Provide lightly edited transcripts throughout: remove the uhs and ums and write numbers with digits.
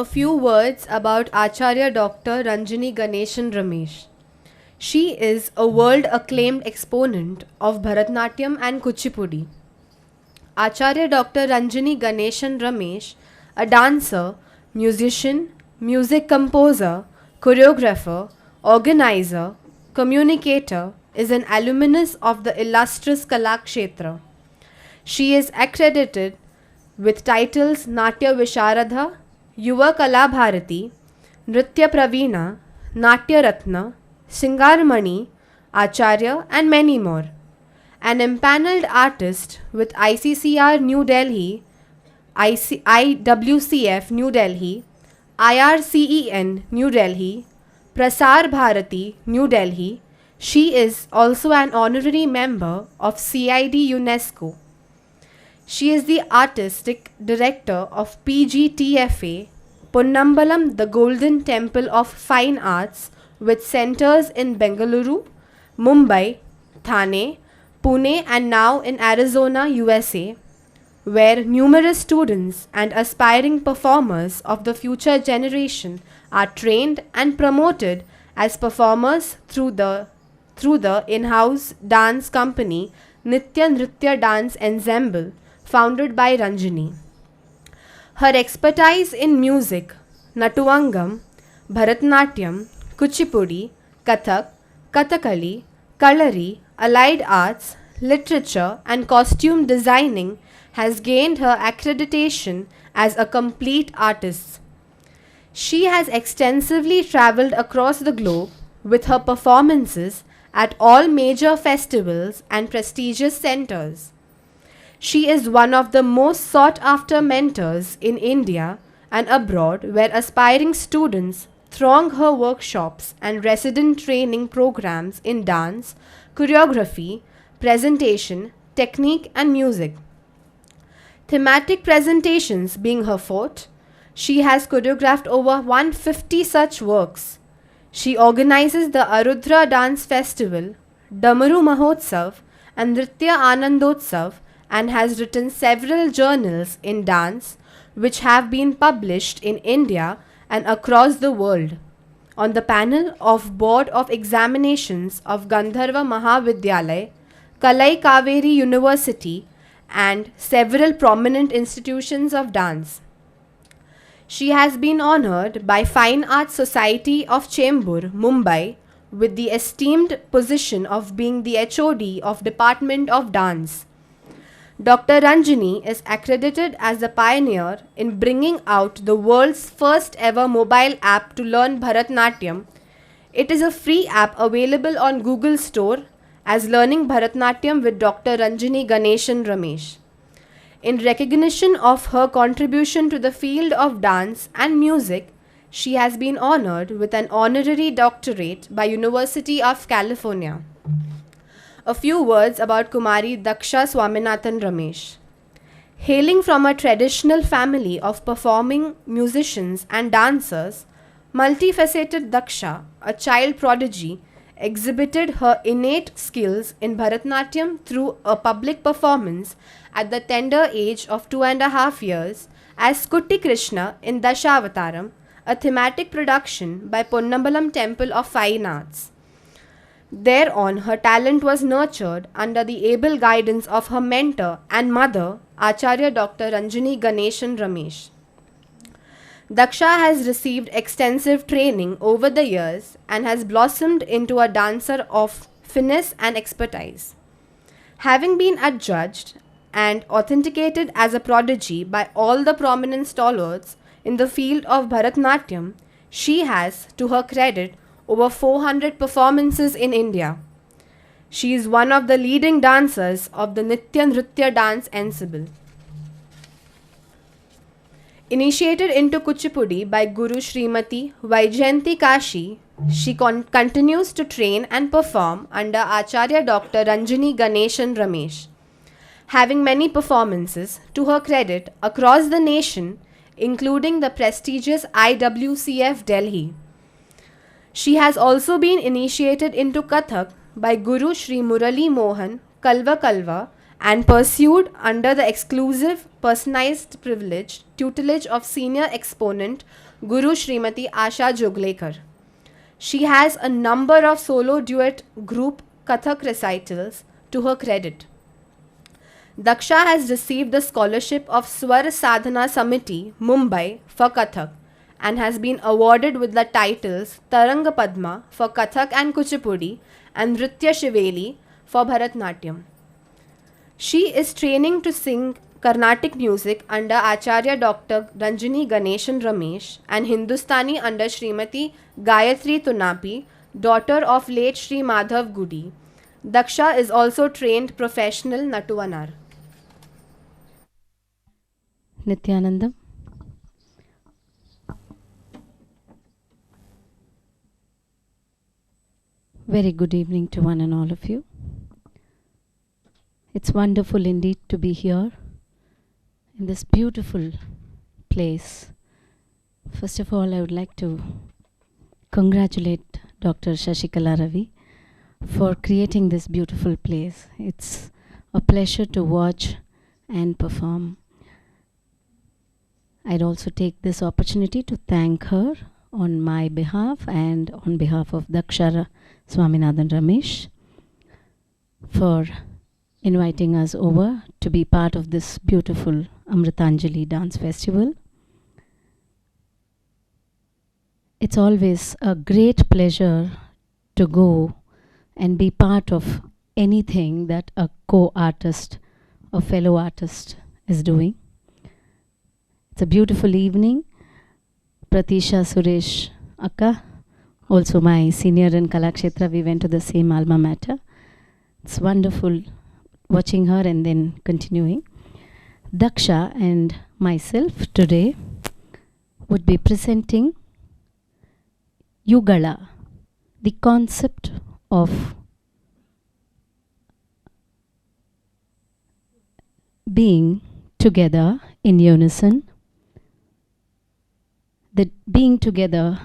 A few words about Acharya Dr. Ranjini Ganeshan Ramesh. She is a world acclaimed exponent of Bharatnatyam and Kuchipudi. Acharya Dr. Ranjini Ganeshan Ramesh, a dancer, musician, music composer, choreographer, organizer, communicator, is an alumnus of the illustrious Kalakshetra. She is accredited with titles Natya Visharadha, Yuva Kala Bharati, Nritya Praveena, Natya Ratna, Singarmani, Acharya, and many more. An empaneled artist with ICCR New Delhi, IWCF New Delhi, IRCEN New Delhi, Prasar Bharati New Delhi, she is also an honorary member of CID UNESCO. She is the artistic director of PGTFA, Ponnambalam, the Golden Temple of Fine Arts, with centers in Bengaluru, Mumbai, Thane, Pune, and now in Arizona, USA, where numerous students and aspiring performers of the future generation are trained and promoted as performers through the in-house dance company Nitya Nritya Dance Ensemble, founded by Ranjini. Her expertise in music, Natuvangam, Bharatnatyam, Kuchipudi, Kathak, Kathakali, Kalari, allied arts, literature, and costume designing has gained her accreditation as a complete artist. She has extensively traveled across the globe with her performances at all major festivals and prestigious centers. She is one of the most sought after mentors in India and abroad, where aspiring students throng her workshops and resident training programs in dance, choreography, presentation, technique, and music. Thematic presentations being her forte, she has choreographed over 150 such works. She organizes the Arudra Dance Festival, Damaru Mahotsav, and Nritya Anandotsav, and has written several journals in dance which have been published in India and across the world. On the panel of Board of Examinations of Gandharva Mahavidyalaya, Kalai Kaveri University, and several prominent institutions of dance. She has been honored by Fine Arts Society of Chembur, Mumbai, with the esteemed position of being the HOD of Department of Dance. Dr. Ranjini is accredited as a pioneer in bringing out the world's first ever mobile app to learn Bharatnatyam. It is a free app available on Google Store as Learning Bharatnatyam with Dr. Ranjini Ganeshan Ramesh. In recognition of her contribution to the field of dance and music, she has been honored with an honorary doctorate by University of California. A few words about Kumari Daksha Swaminathan Ramesh. Hailing from a traditional family of performing musicians and dancers, multifaceted Daksha, a child prodigy, exhibited her innate skills in Bharatnatyam through a public performance at the tender age of 2.5 years as Kutti Krishna in Dashavataram, a thematic production by Ponnambalam Temple of Fine Arts. Thereon, her talent was nurtured under the able guidance of her mentor and mother, Acharya Dr. Ranjini Ganeshan Ramesh. Daksha has received extensive training over the years and has blossomed into a dancer of finesse and expertise. Having been adjudged and authenticated as a prodigy by all the prominent stalwarts in the field of Bharatnatyam, she has, to her credit, over 400 performances in India. She is one of the leading dancers of the Nitya Nritya Dance Ensemble. Initiated into Kuchipudi by Guru Srimati Vaijayanti Kashi, she continues to train and perform under Acharya Dr. Ranjini Ganeshan Ramesh. Having many performances, to her credit, across the nation, including the prestigious IWCF Delhi. She has also been initiated into Kathak by Guru Sri Murali Mohan Kalva Kalva and pursued under the exclusive personalized privilege tutelage of senior exponent Guru Srimati Asha Joglekar. She has a number of solo duet group Kathak recitals to her credit. Daksha has received the scholarship of Swar Sadhana Samiti, Mumbai for Kathak and has been awarded with the titles Taranga Padma for Kathak and Kuchipudi and Nritya Shiveli for Bharatnatyam. She is training to sing Carnatic music under Acharya Dr. Ranjini Ganeshan Ramesh and Hindustani under Srimati Gayatri Tunapi, daughter of late Sri Madhav Gudi. Daksha is also trained professional Natuvanar. Nityanandam. Very good evening to one and all of you. It's wonderful indeed to be here in this beautiful place. First of all, I would like to congratulate Dr. Shashikala Ravi for creating this beautiful place. It's a pleasure to watch and perform. I'd also take this opportunity to thank her on my behalf and on behalf of Daksha Swaminathan Ramesh for inviting us over to be part of this beautiful Amritanjali Dance Festival. It's always a great pleasure to go and be part of anything that a co-artist or fellow artist is doing. It's a beautiful evening. Pratisha Suresh Akka, also my senior in Kalakshetra, we went to the same alma mater. It's wonderful watching her and then continuing. Daksha and myself today would be presenting Yugala, the concept of being together in unison, the being together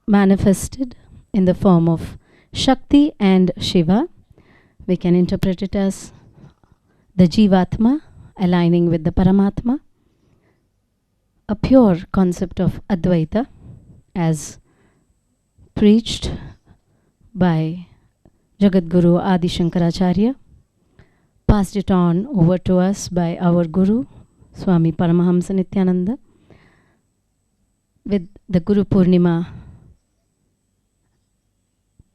manifested in the form of Shakti and Shiva. We can interpret it as the Jivatma aligning with the Paramatma, a pure concept of Advaita as preached by Jagadguru Adi Shankaracharya, passed it on over to us by our Guru, Swami Paramahamsa Nityananda, with the Guru Purnima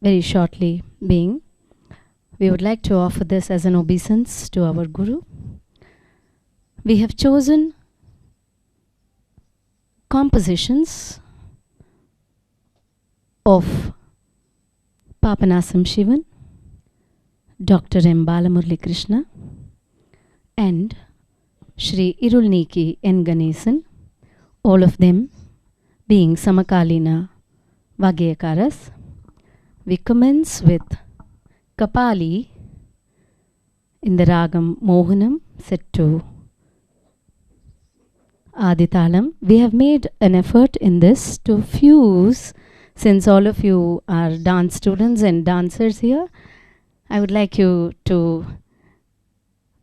very shortly being. We would like to offer this as an obeisance to our Guru. We have chosen compositions of Papanasam Shivan, Dr. M. Balamurli Krishna, and Shri Irulniki N. Ganesan, all of them being Samakalina Vagyakaras. We commence with Kapali in the Ragam Mohanam set to Aditalam. We have made an effort in this to fuse, since all of you are dance students and dancers here, I would like you to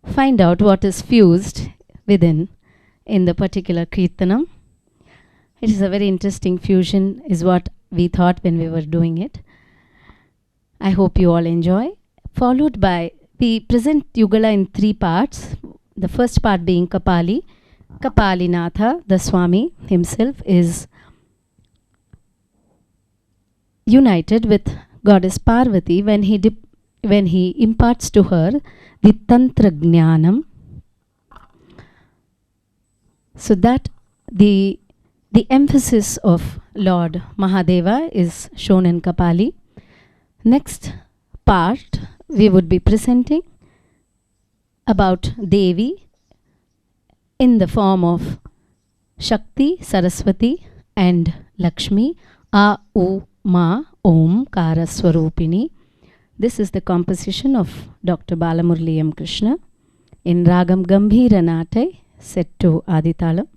find out what is fused within in the particular Kirtanam. It is a very interesting fusion is what we thought when we were doing it. I hope you all enjoy. Followed by, we present Yugala in 3 parts. The first part being Kapali. Kapalinatha, the Swami himself, is united with Goddess Parvati when he imparts to her the Tantra Jnanam, so that the emphasis of Lord Mahadeva is shown in Kapali. Next part we would be presenting about Devi in the form of Shakti, Saraswati and Lakshmi, A U Ma Om Kara Swarupini. This is the composition of Dr. Balamurli M. Krishna in Ragam Gambhira Natai set to Aditalam.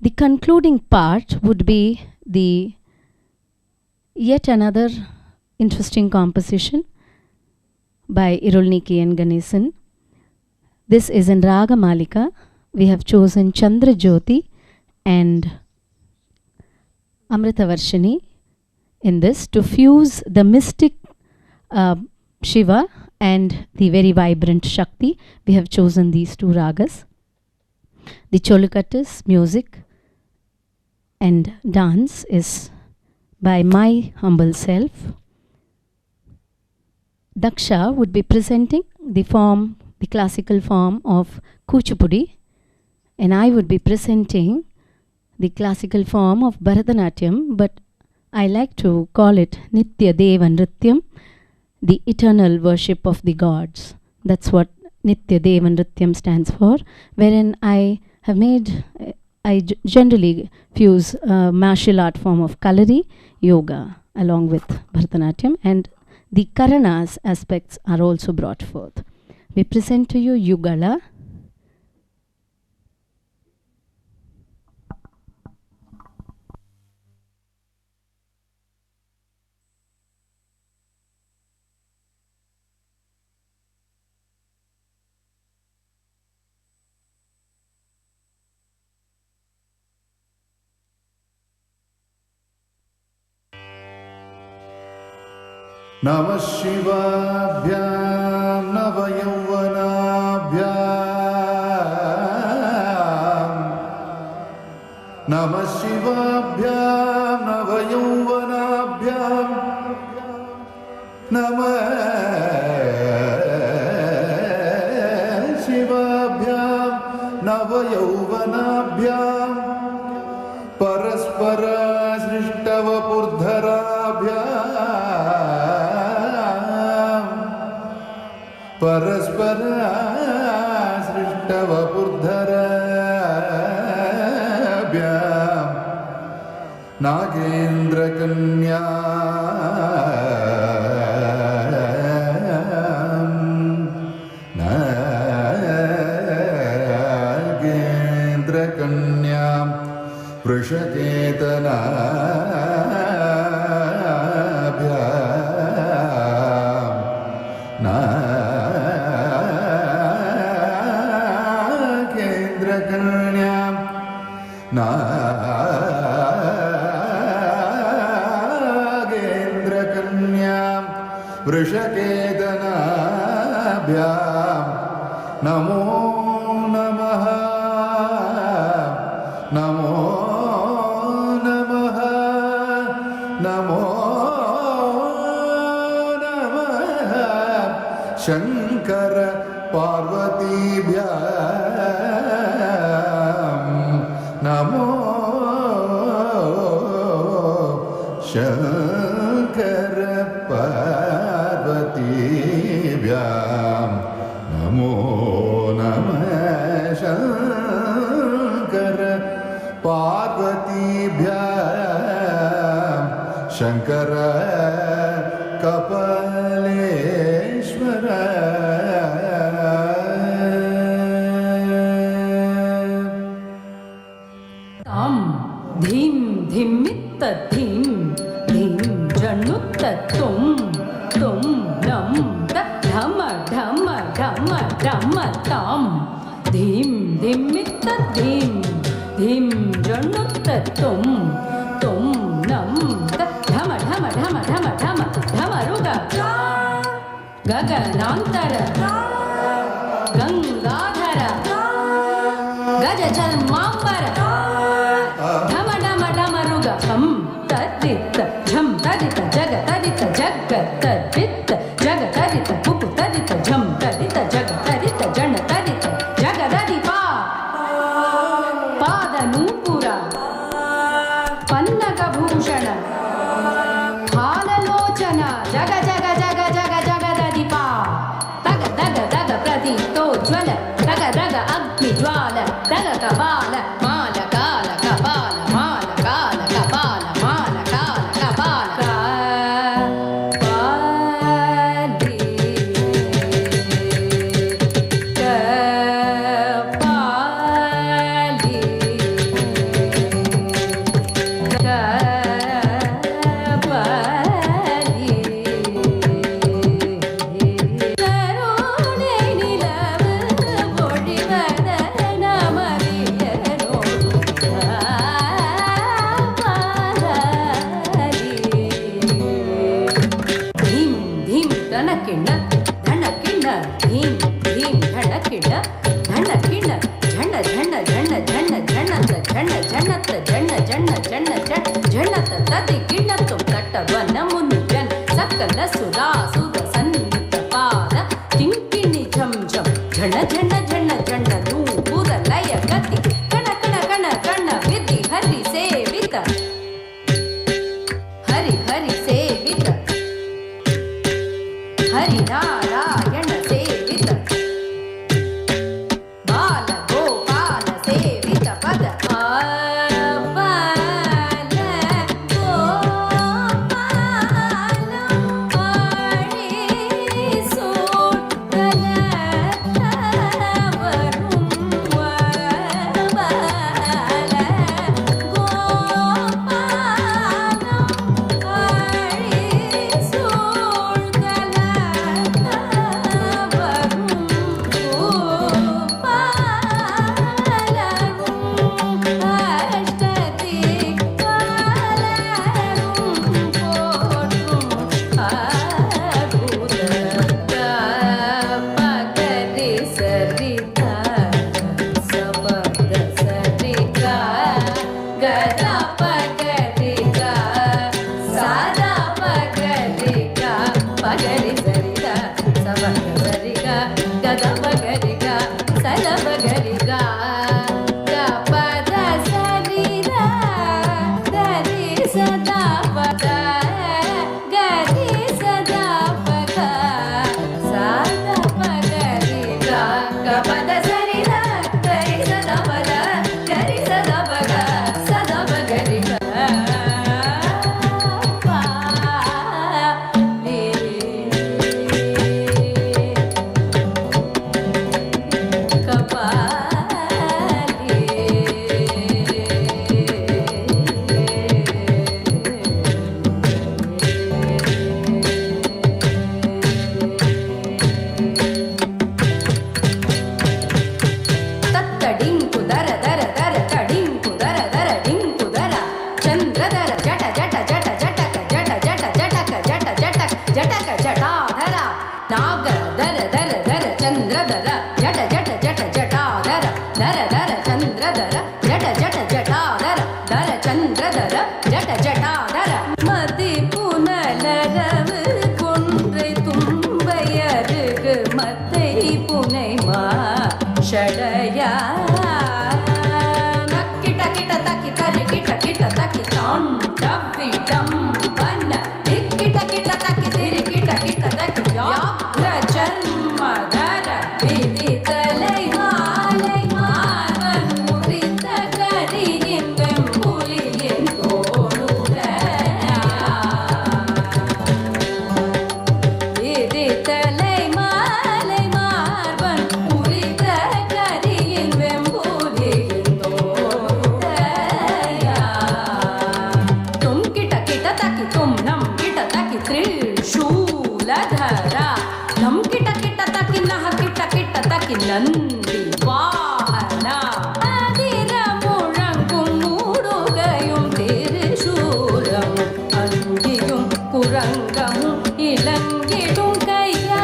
The concluding part would be the yet another interesting composition by Irulniki N. Ganesan, This is in Raga Malika. We have chosen Chandra Jyoti and Amrita Varshini in this to fuse the mystic Shiva and the very vibrant Shakti. We have chosen these two ragas. The Cholukattis music and dance is by my humble self. Daksha would be presenting the classical form of Kuchipudi, and I would be presenting the classical form of Bharatanatyam, but I like to call it Nitya Deva Nrityam, the eternal worship of the gods. That's what Nitya Deva Nrityam stands for, wherein I generally fuse a martial art form of Kalari, yoga, along with Bharatanatyam, and the Karanas aspects are also brought forth. We present to you Yugala. Namah Shivabhyam Navayauvanabhyam Namah Shivabhyam Navayauvanabhyam Namah Shivabhyam Navayauvanabhyam Paraspara Srishtavapurdharabhyam Paraspara Srishtavapurdharabhyam Nagendra Kanya Nagendra Kanya Vrishaketanabhyam Nagendra Kanya Nagendra Kanya Vrishaketanabhyam Namo Namaha Namo Namaha Namo Namaha Shankara Parvatibhyam Namo Shankara Parvatibhyam Namo Namaha Shankara Parvatibhyam Shankara Kapaleshwara Tam dhim dhimitta dhim dhim janutta tum tum nam ta dhama dhama dhama dhama tam dhim dhimitta dhim dhim janutta tum tum nam ta dhama dhama dhama dhama dhama dhama ruga gaganantara gangadhara gajachalmambara dhama dhama dhama ruga tadita jham tadita jaga tadita jaga tadita jaga tadita pupu tadita jham tadita jaga tadita jana tadita jaga dadipa pada nupura pannaga bhushana halalochana jaga jaga jaga jaga jaga dadipa daga daga daga pradito jwala daga daga agni jwala daga kabala mala kala kabala mala kala kabala mala kala kabala kapali kapali ஜன்ன ஜன்னத ததி கிண்ணத்தும் தட்டவன முன்ஜன் சக்கல சுராசுர சந்நித பாத கிங்கிணி ஜம் ஜம் ஜன ஜன ஜன ஜன நூபுர லய கதி கண கண கண கண விதி ஹரி சேவித ஹரி ஹரி சேவித ஹரி நாராயಣ ಸೇವಿತ ಬಾಲ ಗೋಪಾಲ ಸೇವಿತ ಪದ ಬಾಲ ಗೋಪಾಲ ಆಳಿಸೋಟಲ ವರುಂ ಬಾಲ ಗೋಪಾಲ நந்தி வாகன அதிர முழங்கும் மூடுகையும் திருசூலம் அங்கியும் குரங்கமும் இலங்கிடும் கையா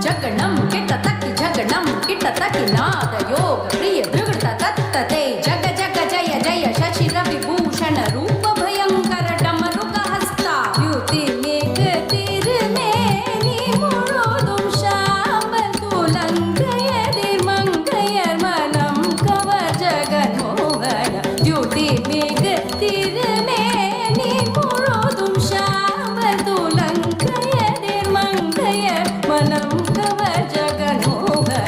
ஜகணம் கிட்ட தக்கி ஜகணம் கிட்ட தக்கி நாத யோக பிரிய திருவிட தத்ததே ஜக ஜக ஜய ஜய சசி ரவி பூஷண ரூப பயங்கர டமருக ஹஸ்தா யுதி மேக திருமேனி முழுதும் சாம்பல் துலங்கையதிர் மங்கையர் மனம் கவர் ஜகன்மோகன யுதி மேக திருமேனி முழுதும் சாம்பல் துலங்கையதிர் மங்கையர் மனம் cover ஜகன்மோகன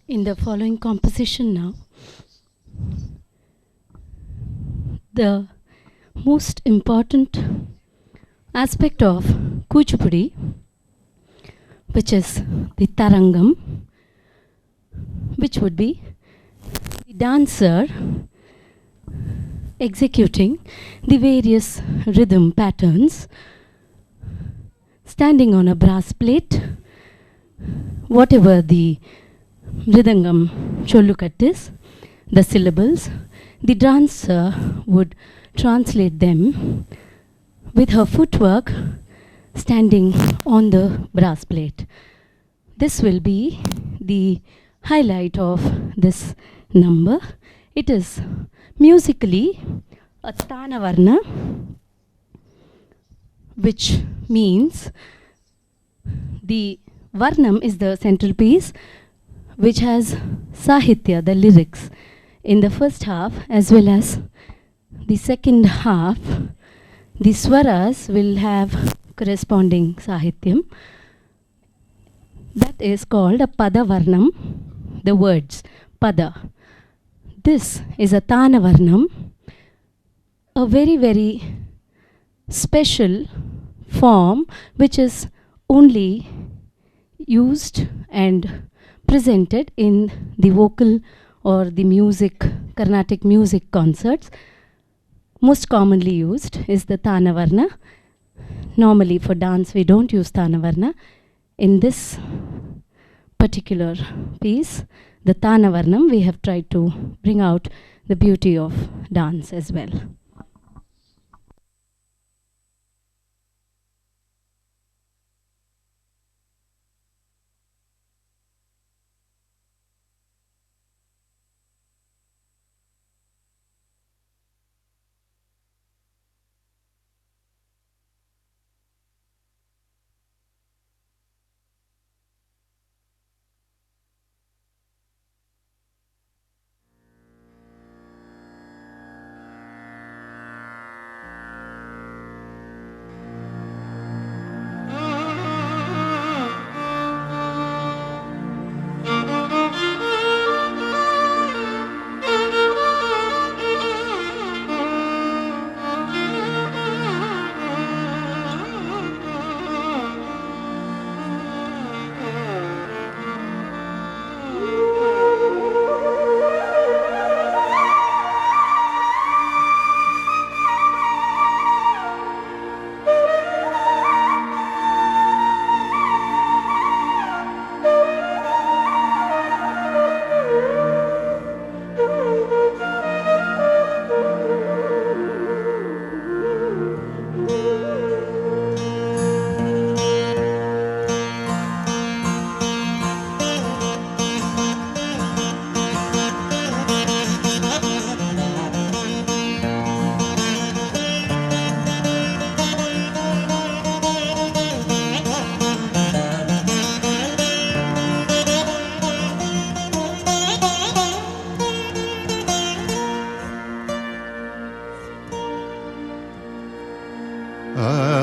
in the following composition now. The most important aspect of Kuchipudi, which is the Tarangam, which would be the dancer executing the various rhythm patterns, standing on a brass plate, whatever the Mridangam Chollukat is, the syllables, the dancer would translate them with her footwork standing on the brass plate. This will be the highlight of this number. It is musically a Tanavarna, which means the Varnam is the central piece, which has Sahitya, the lyrics, in the first half as well as the second half. The Swaras will have corresponding Sahityam. That is called a Pada Varnam, the words, Pada. This is a Tana Varnam, a very, very special form which is only used and presented in the vocal or the music, Carnatic music concerts. Most commonly used is the Tana Varna. Normally for dance we don't use Tana Varna. In this particular piece, the Tana Varnam, we have tried to bring out the beauty of dance as well. Ah